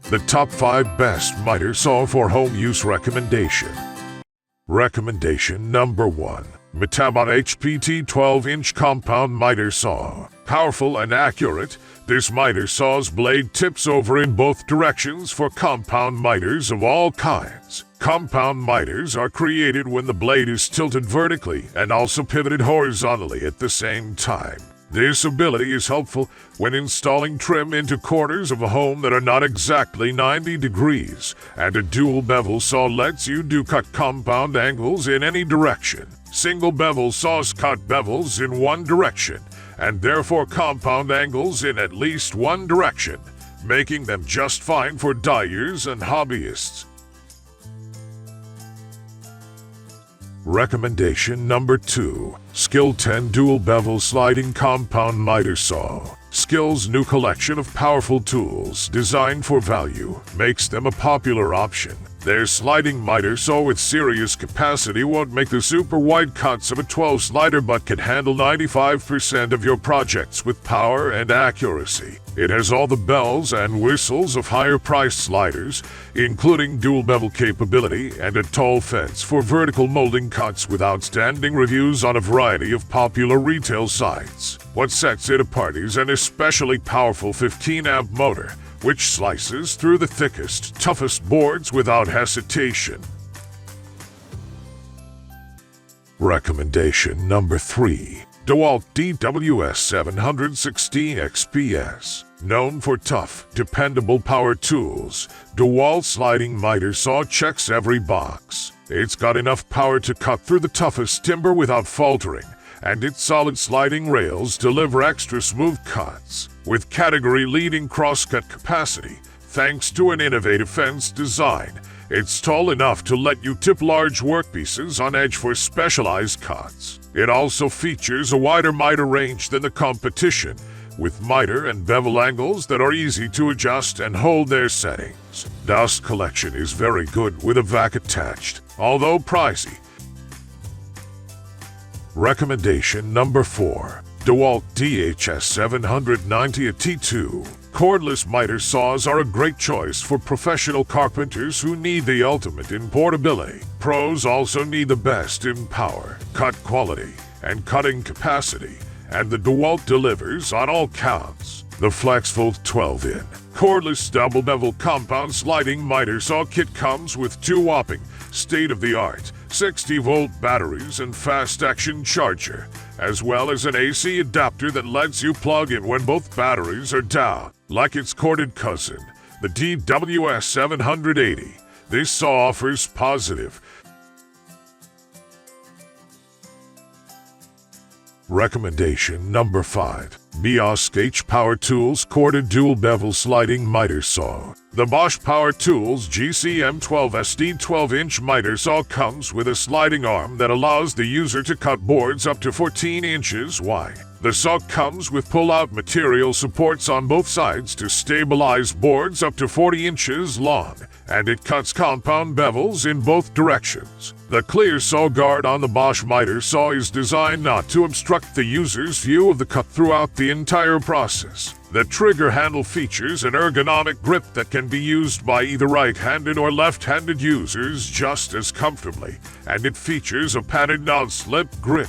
The top 5 best miter saw for home use recommendation. Recommendation number 1. METABO HPT 12-inch compound miter saw. Powerful and accurate, this miter saw's blade tips over in both directions for compound miters of all kinds. Compound miters are created when the blade is tilted vertically and also pivoted horizontally at the same time. This ability is helpful when installing trim into corners of a home that are not exactly 90 degrees, and a dual bevel saw lets you cut compound angles in any direction. Single bevel saws cut bevels in one direction, and therefore compound angles in at least one direction, making them just fine for dyers and hobbyists. Recommendation number 2. SKIL 10 Dual Bevel Sliding Compound Miter Saw. SKIL's new collection of powerful tools designed for value makes them a popular option. Their sliding miter saw with serious capacity won't make the super wide cuts of a 12 slider but can handle 95% of your projects with power and accuracy. It has all the bells and whistles of higher-priced sliders, including dual bevel capability and a tall fence for vertical molding cuts with outstanding reviews on a variety of popular retail sites. What sets it apart is an especially powerful 15-amp motor, which slices through the thickest, toughest boards without hesitation. Recommendation number 3. DEWALT DWS-716XPS. Known for tough, dependable power tools, DEWALT sliding miter saw checks every box. It's got enough power to cut through the toughest timber without faltering, and its solid sliding rails deliver extra smooth cuts. With category-leading crosscut capacity, thanks to an innovative fence design, it's tall enough to let you tip large workpieces on edge for specialized cuts. It also features a wider miter range than the competition, with miter and bevel angles that are easy to adjust and hold their settings. Dust collection is very good with a vac attached, although pricey. Recommendation number 4. DEWALT DHS-790 T2. Cordless miter saws are a great choice for professional carpenters who need the ultimate in portability. Pros also need the best in power, cut quality, and cutting capacity, and the DEWALT delivers on all counts. The FlexFold 12-in cordless double bevel compound sliding miter saw kit comes with 2 whopping, state-of-the-art 60-volt batteries and fast-action charger, as well as an AC adapter that lets you plug in when both batteries are down. Like its corded cousin, the DWS-780, this saw offers positive. Recommendation number 5. BOSCH H Power Tools Corded Dual Bevel Sliding Miter Saw. The Bosch Power Tools GCM12 SD 12-inch miter saw comes with a sliding arm that allows the user to cut boards up to 14 inches wide. The saw comes with pull-out material supports on both sides to stabilize boards up to 40 inches long, and it cuts compound bevels in both directions. The clear saw guard on the Bosch miter saw is designed not to obstruct the user's view of the cut throughout the entire process. The trigger handle features an ergonomic grip that can be used by either right-handed or left-handed users just as comfortably, and it features a padded non-slip grip.